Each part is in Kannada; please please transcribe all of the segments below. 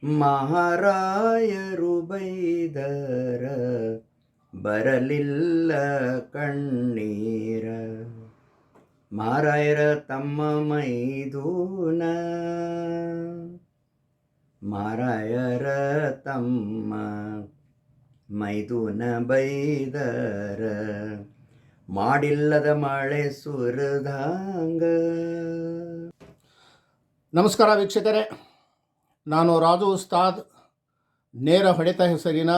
ಮಹಾರಾಯರು ಬೈದರ ಬರಲಿಲ್ಲ ಕಣ್ಣೀರ. ಮಹಾರಾಯರ ತಮ್ಮ ಮೈದೂನ, ಮಹಾರಾಯರ ತಮ್ಮ ಮೈದೂನ ಬೈದರ ಮಾಡಿಲ್ಲದ ಮಳೆ ಸುರಿದಂಗ. ನಮಸ್ಕಾರ ವೀಕ್ಷಕರೇ, ನಾನು ರಾಜು ಉಸ್ತಾದ್. ನೇರ ಹೊಡೆತ ಹೆಸರಿನ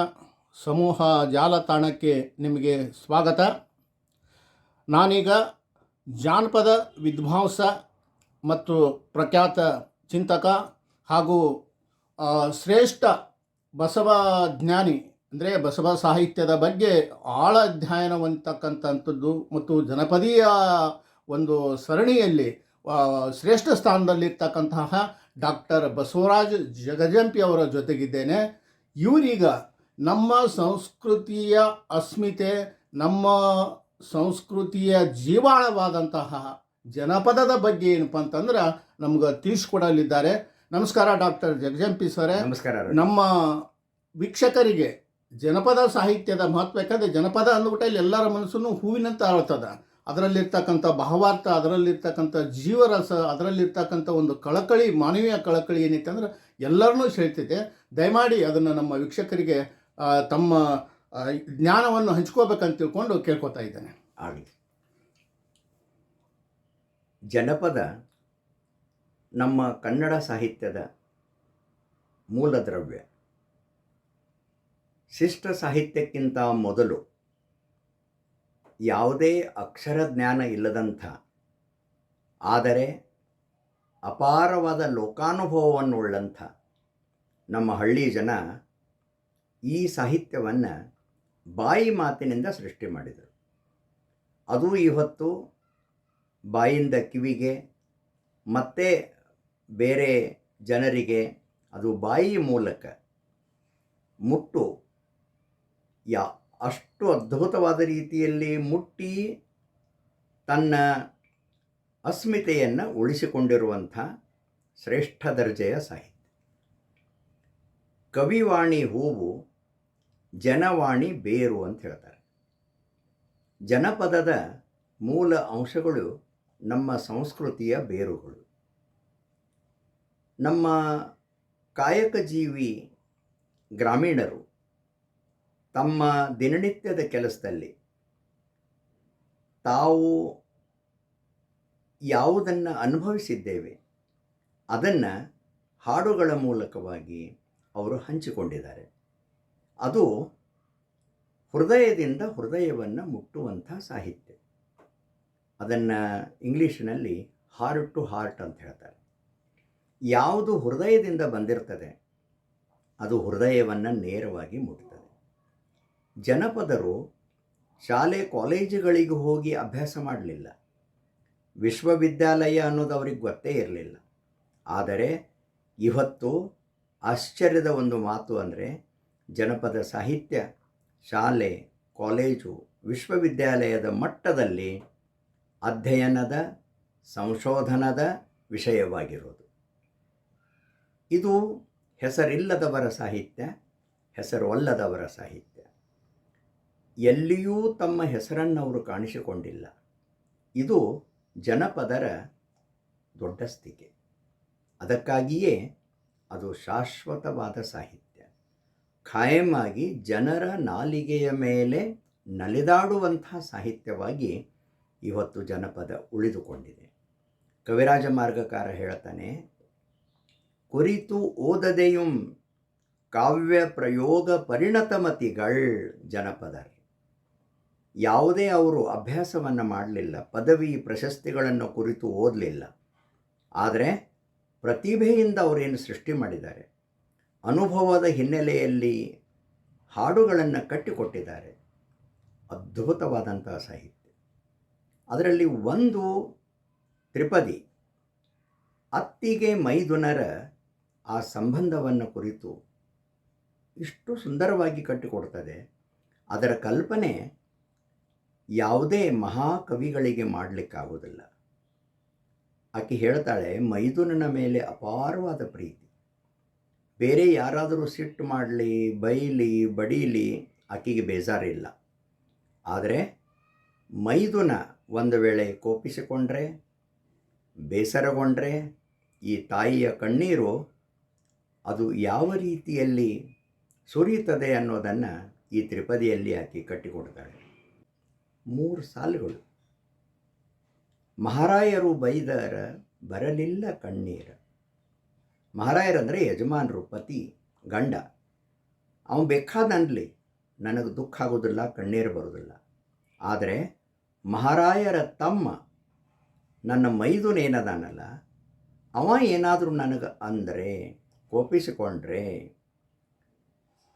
ಸಮೂಹ ಜಾಲತಾಣಕ್ಕೆ ನಿಮಗೆ ಸ್ವಾಗತ. ನಾನೀಗ ಜಾನಪದ ವಿದ್ವಾಂಸ ಮತ್ತು ಪ್ರಖ್ಯಾತ ಚಿಂತಕ ಹಾಗೂ ಶ್ರೇಷ್ಠ ಬಸವ ಜ್ಞಾನಿ, ಅಂದರೆ ಬಸವ ಸಾಹಿತ್ಯದ ಬಗ್ಗೆ ಆಳ ಅಧ್ಯಯನವಂತಕ್ಕಂಥದ್ದು ಮತ್ತು ಜನಪದೀಯ ಒಂದು ಸರಣಿಯಲ್ಲಿ ಶ್ರೇಷ್ಠ ಸ್ಥಾನದಲ್ಲಿರ್ತಕ್ಕಂತಹ ಡಾಕ್ಟರ್ ಬಸವರಾಜ್ ಜಗಜಂಪಿ ಅವರ ಜೊತೆಗಿದ್ದೇನೆ. ಇವರೀಗ ನಮ್ಮ ಸಂಸ್ಕೃತಿಯ ಅಸ್ಮಿತೆ, ನಮ್ಮ ಸಂಸ್ಕೃತಿಯ ಜೀವಾಳವಾದಂತಹ ಜನಪದದ ಬಗ್ಗೆ ಏನಪ್ಪ ಅಂತಂದ್ರೆ ನಮ್ಗೆ ತಿಳಿಸ್ಕೊಡಲಿದ್ದಾರೆ. ನಮಸ್ಕಾರ ಡಾಕ್ಟರ್ ಜಗಜಂಪಿ ಸರೇ. ನಮಸ್ಕಾರ. ನಮ್ಮ ವೀಕ್ಷಕರಿಗೆ ಜನಪದ ಸಾಹಿತ್ಯದ ಮಹತ್ವ, ಯಾಕಂದರೆ ಜನಪದ ಅಂದ್ಬಿಟ್ಟು ಇಲ್ಲಿ ಎಲ್ಲರ ಮನಸ್ಸನ್ನು ಹೂವಿನಂತ ಆಳ್ತದ. ಅದರಲ್ಲಿರ್ತಕ್ಕಂಥ ಭಾವಾರ್ಥ, ಅದರಲ್ಲಿರ್ತಕ್ಕಂಥ ಜೀವರಸ, ಅದರಲ್ಲಿರ್ತಕ್ಕಂಥ ಒಂದು ಕಳಕಳಿ, ಮಾನವೀಯ ಕಳಕಳಿ ಏನೈತೆ ಅಂದ್ರೆ ಎಲ್ಲರನ್ನೂ ಸೆಳಿತೈತೆ. ದಯಮಾಡಿ ಅದನ್ನು ನಮ್ಮ ವೀಕ್ಷಕರಿಗೆ ತಮ್ಮ ಜ್ಞಾನವನ್ನು ಹಂಚ್ಕೋಬೇಕಂತ ತಿಳ್ಕೊಂಡು ಕೇಳ್ಕೊತಾ ಇದ್ದೇನೆ. ಆಗಲಿ. ಜನಪದ ನಮ್ಮ ಕನ್ನಡ ಸಾಹಿತ್ಯದ ಮೂಲ ದ್ರವ್ಯ. ಶಿಷ್ಟ ಸಾಹಿತ್ಯಕ್ಕಿಂತ ಮೊದಲು ಯಾವುದೇ ಅಕ್ಷರ ಜ್ಞಾನ ಇಲ್ಲದಂಥ, ಆದರೆ ಅಪಾರವಾದ ಲೋಕಾನುಭವವನ್ನುಳ್ಳಂಥ ನಮ್ಮ ಹಳ್ಳಿ ಜನ ಈ ಸಾಹಿತ್ಯವನ್ನು ಬಾಯಿ ಮಾತಿನಿಂದ ಸೃಷ್ಟಿ ಮಾಡಿದರು. ಅದು ಇವತ್ತು ಬಾಯಿಂದ ಕಿವಿಗೆ ಮತ್ತು ಬೇರೆ ಜನರಿಗೆ ಅದು ಬಾಯಿ ಮೂಲಕ ಮುಟ್ಟು ಅಷ್ಟು ಅದ್ಭುತವಾದ ರೀತಿಯಲ್ಲಿ ಮುಟ್ಟಿ ತನ್ನ ಅಸ್ಮಿತೆಯನ್ನು ಉಳಿಸಿಕೊಂಡಿರುವಂಥ ಶ್ರೇಷ್ಠ ದರ್ಜೆಯ ಸಾಹಿತ್ಯ. ಕವಿವಾಣಿ ಹೂವು, ಜನವಾಣಿ ಬೇರು ಅಂತ ಹೇಳ್ತಾರೆ. ಜನಪದದ ಮೂಲ ಅಂಶಗಳು ನಮ್ಮ ಸಂಸ್ಕೃತಿಯ ಬೇರುಗಳು. ನಮ್ಮ ಕಾಯಕ ಜೀವಿ ಗ್ರಾಮೀಣರು ತಮ್ಮ ದಿನನಿತ್ಯದ ಕೆಲಸದಲ್ಲಿ ತಾವು ಯಾವುದನ್ನು ಅನುಭವಿಸಿದ್ದೇವೆ ಅದನ್ನು ಹಾಡುಗಳ ಮೂಲಕವಾಗಿ ಅವರು ಹಂಚಿಕೊಂಡಿದ್ದಾರೆ. ಅದು ಹೃದಯದಿಂದ ಹೃದಯವನ್ನು ಮುಟ್ಟುವಂಥ ಸಾಹಿತ್ಯ. ಅದನ್ನು ಇಂಗ್ಲೀಷಿನಲ್ಲಿ ಹಾರ್ಟ್ ಟು ಹಾರ್ಟ್ ಅಂತ ಹೇಳ್ತಾರೆ. ಯಾವುದು ಹೃದಯದಿಂದ ಬಂದಿರ್ತದೆ ಅದು ಹೃದಯವನ್ನು ನೇರವಾಗಿ ಮುಟ್ತದೆ. ಜನಪದರು ಶಾಲೆ ಕಾಲೇಜುಗಳಿಗೆ ಹೋಗಿ ಅಭ್ಯಾಸ ಮಾಡಲಿಲ್ಲ. ವಿಶ್ವವಿದ್ಯಾಲಯ ಅನ್ನೋದು ಅವ್ರಿಗೆ ಗೊತ್ತೇ ಇರಲಿಲ್ಲ. ಆದರೆ ಇವತ್ತು ಆಶ್ಚರ್ಯದ ಒಂದು ಮಾತು ಅಂದರೆ ಜನಪದ ಸಾಹಿತ್ಯ ಶಾಲೆ, ಕಾಲೇಜು, ವಿಶ್ವವಿದ್ಯಾಲಯದ ಮಟ್ಟದಲ್ಲಿ ಅಧ್ಯಯನದ, ಸಂಶೋಧನದ ವಿಷಯವಾಗಿರೋದು. ಇದು ಹೆಸರಿಲ್ಲದವರ ಸಾಹಿತ್ಯ, ಹೆಸರೊಲ್ಲದವರ ಸಾಹಿತ್ಯ. ಎಲ್ಲಿಯೂ ತಮ್ಮ ಹೆಸರನ್ನು ಅವರು ಕಾಣಿಸಿಕೊಂಡಿಲ್ಲ. ಇದು ಜನಪದರ ದೊಡ್ಡಸ್ತಿಕೆ. ಅದಕ್ಕಾಗಿಯೇ ಅದು ಶಾಶ್ವತವಾದ ಸಾಹಿತ್ಯ, ಖಾಯಮಾಗಿ ಜನರ ನಾಲಿಗೆಯ ಮೇಲೆ ನಲಿದಾಡುವಂಥ ಸಾಹಿತ್ಯವಾಗಿ ಇವತ್ತು ಜನಪದ ಉಳಿದುಕೊಂಡಿದೆ. ಕವಿರಾಜ ಮಾರ್ಗಕಾರ ಹೇಳ್ತಾನೆ, ಕುರಿತು ಓದದೆಯುಂ ಕಾವ್ಯ ಪ್ರಯೋಗ ಪರಿಣತಮತಿಗಳ್ ಜನಪದರ್. ಯಾವುದೇ ಅವರು ಅಭ್ಯಾಸವನ್ನು ಮಾಡಲಿಲ್ಲ, ಪದವಿ ಪ್ರಶಸ್ತಿಗಳನ್ನು ಕುರಿತು ಓದಲಿಲ್ಲ. ಆದರೆ ಪ್ರತಿಭೆಯಿಂದ ಅವರೇನು ಸೃಷ್ಟಿ ಮಾಡಿದ್ದಾರೆ, ಅನುಭವದ ಹಿನ್ನೆಲೆಯಲ್ಲಿ ಹಾಡುಗಳನ್ನು ಕಟ್ಟಿಕೊಟ್ಟಿದ್ದಾರೆ. ಅದ್ಭುತವಾದಂಥ ಸಾಹಿತ್ಯ. ಅದರಲ್ಲಿ ಒಂದು ತ್ರಿಪದಿ ಅತ್ತಿಗೆ ಮೈದುನರ ಆ ಸಂಬಂಧವನ್ನು ಕುರಿತು ಇಷ್ಟು ಸುಂದರವಾಗಿ ಕಟ್ಟಿಕೊಡ್ತದೆ. ಅದರ ಕಲ್ಪನೆ ಯಾವುದೇ ಮಹಾಕವಿಗಳಿಗೆ ಮಾಡಲಿಕ್ಕಾಗೋದಿಲ್ಲ. ಆಕೆ ಹೇಳ್ತಾಳೆ, ಮೈದುನನ ಮೇಲೆ ಅಪಾರವಾದ ಪ್ರೀತಿ. ಬೇರೆ ಯಾರಾದರೂ ಸಿಟ್ಟು ಮಾಡಲಿ, ಬೈಲಿ, ಬಡೀಲಿ ಆಕೆಗೆ ಬೇಜಾರಿಲ್ಲ. ಆದರೆ ಮೈದುನ ಒಂದು ವೇಳೆ ಕೋಪಿಸಿಕೊಂಡ್ರೆ, ಬೇಸರಗೊಂಡ್ರೆ ಈ ತಾಯಿಯ ಕಣ್ಣೀರು ಅದು ಯಾವ ರೀತಿಯಲ್ಲಿ ಸುರಿಯುತ್ತದೆ ಅನ್ನೋದನ್ನು ಈ ತ್ರಿಪದಿಯಲ್ಲಿ ಆಕೆ ಕಟ್ಟಿಕೊಡ್ತಾಳೆ. 3 ಸಾಲುಗಳು. ಮಹಾರಾಯರು ಬೈದರ ಬರಲಿಲ್ಲ ಕಣ್ಣೀರ. ಮಹಾರಾಯರಂದರೆ ಯಜಮಾನರು, ಪತಿ, ಗಂಡ. ಅವನು ಬೇಕಾದನ್ಲಿ, ನನಗೆ ದುಃಖ ಆಗೋದಿಲ್ಲ, ಕಣ್ಣೀರು ಬರೋದಿಲ್ಲ. ಆದರೆ ಮಹಾರಾಯರ ತಮ್ಮ ನನ್ನ ಮೈದುನೇನದಾನಲ್ಲ, ಅವ ಏನಾದರೂ ನನಗೆ ಅಂದರೆ, ಕೋಪಿಸಿಕೊಂಡ್ರೆ,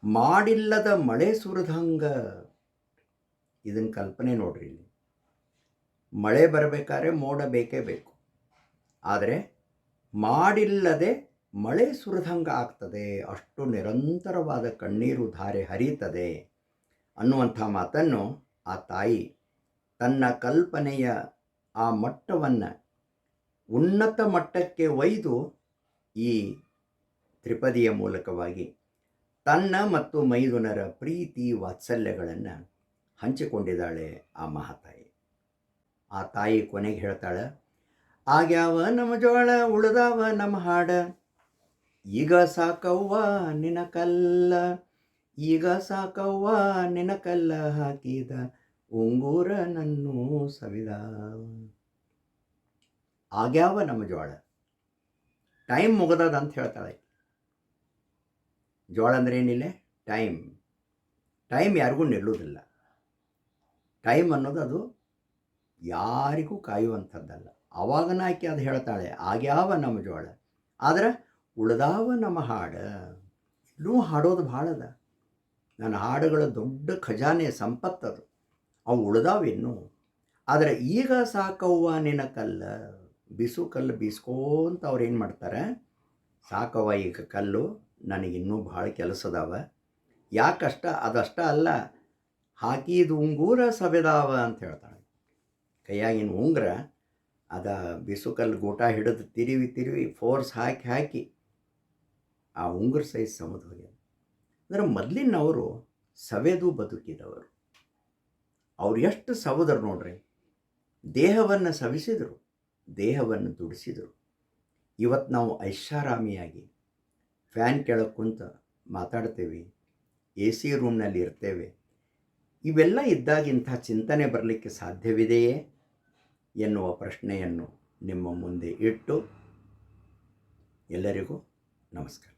ಮಾಡಿಲ್ಲದ ಮಳೆ ಸುರಿದಂಗ. ಇದನ್ನು ಕಲ್ಪನೆ ನೋಡ್ರಿ. ಇಲ್ಲಿ ಮಳೆ ಬರಬೇಕಾದ್ರೆ ಮೋಡ ಬೇಕೇ ಬೇಕು, ಆದರೆ ಮಾಡಿಲ್ಲದೆ ಮಳೆ ಸುರಿದಂಗ ಆಗ್ತದೆ, ಅಷ್ಟು ನಿರಂತರವಾದ ಕಣ್ಣೀರು ಧಾರೆ ಹರಿಯುತ್ತದೆ ಅನ್ನುವಂಥ ಮಾತನ್ನು ಆ ತಾಯಿ ತನ್ನ ಕಲ್ಪನೆಯ ಆ ಮಟ್ಟವನ್ನು ಉನ್ನತ ಮಟ್ಟಕ್ಕೆ ಒಯ್ದು ಈ ತ್ರಿಪದಿಯ ಮೂಲಕವಾಗಿ ತನ್ನ ಮತ್ತು ಮೈದುನರ ಪ್ರೀತಿ ವಾತ್ಸಲ್ಯಗಳನ್ನು ಹಂಚಿಕೊಂಡಿದ್ದಾಳೆ ಆ ಮಹಾತಾಯಿ. ಆ ತಾಯಿ ಕೊನೆಗೆ ಹೇಳ್ತಾಳೆ, ಆಗ್ಯಾವ ನಮ್ಮ ಜೋಳ, ಉಳ್ದಾವ ನಮ್ಮ ಹಾಡ, ಈಗ ಸಾಕವ್ವ ನಿನ ಕಲ್ಲ, ಈಗ ಸಾಕವ್ವ ನಿನ ಕಲ್ಲ ಹಾಕಿದ ಉಂಗೂರ ನನ್ನೂ ಸವಿದ. ಆಗ್ಯಾವ ನಮ್ಮ ಜೋಳ, ಟೈಮ್ ಮುಗದದ ಅಂತ ಹೇಳ್ತಾಳೆ. ಜೋಳ ಅಂದರೆ ಏನಿಲ್ಲ, ಟೈಮ್. ಟೈಮ್ ಯಾರಿಗೂ ನಿಲ್ಲುವುದಿಲ್ಲ. ಟೈಮ್ ಅನ್ನೋದು ಅದು ಯಾರಿಗೂ ಕಾಯುವಂಥದ್ದಲ್ಲ. ಅವಾಗನ ಆಕೆ ಅದು ಹೇಳ್ತಾಳೆ, ಆಗ್ಯಾವ ನಮ್ಮ ಜೋಳ, ಆದರೆ ಉಳ್ದಾವ ನಮ್ಮ ಹಾಡು. ಇನ್ನೂ ಹಾಡೋದು ಭಾಳ ಅದ. ನನ್ನ ಹಾಡುಗಳ ದೊಡ್ಡ ಖಜಾನೆ ಸಂಪತ್ತದು, ಅವು ಉಳ್ದಾವಿನ್ನೂ. ಆದರೆ ಈಗ ಸಾಕವ್ವ ನಿನ ಕಲ್ಲ, ಬಿಸು ಕಲ್ಲು ಬೀಸ್ಕೋಂತ ಅವ್ರು ಏನು ಮಾಡ್ತಾರೆ, ಸಾಕವ್ವ ಈಗ ಕಲ್ಲು, ನನಗಿನ್ನೂ ಭಾಳ ಕೆಲಸದಾವ. ಯಾಕಷ್ಟ, ಅದಷ್ಟ ಅಲ್ಲ, ಹಾಕಿದ ಉಂಗೂರ ಸವೆದಾವ ಅಂತ ಹೇಳ್ತಾಳೆ. ಕೈಯಾಗಿನ ಉಂಗುರ ಅದ ಬಿಸು ಕಲ್ಲು ಗೂಟ ಹಿಡಿದು ತಿರುವಿ ಫೋರ್ಸ್ ಹಾಕಿ ಆ ಉಂಗುರ ಸೈಜ್ ಸಮುದ ಹೋಗ್ಯದ. ಅಂದರೆ ಮೊದಲಿನವರು ಸವೆದು ಬದುಕಿದವರು. ಅವ್ರು ಎಷ್ಟು ಸವದರು ನೋಡ್ರಿ. ದೇಹವನ್ನು ಸವಿಸಿದರು, ದೇಹವನ್ನು ದುಡಿಸಿದರು. ಇವತ್ತು ನಾವು ಐಷಾರಾಮಿಯಾಗಿ ಫ್ಯಾನ್ ಕೆಳಗೆ ಕುಂತ ಮಾತಾಡ್ತೇವೆ, ಎ ಸಿ ರೂಮ್ನಲ್ಲಿ ಇರ್ತೇವೆ. ಇವೆಲ್ಲ ಇದ್ದಾಗಿಂಥ ಚಿಂತನೆ ಬರಲಿಕ್ಕೆ ಸಾಧ್ಯವಿದೆಯೇ ಎನ್ನುವ ಪ್ರಶ್ನೆಯನ್ನು ನಿಮ್ಮ ಮುಂದೆ ಇಟ್ಟು ಎಲ್ಲರಿಗೂ ನಮಸ್ಕಾರ.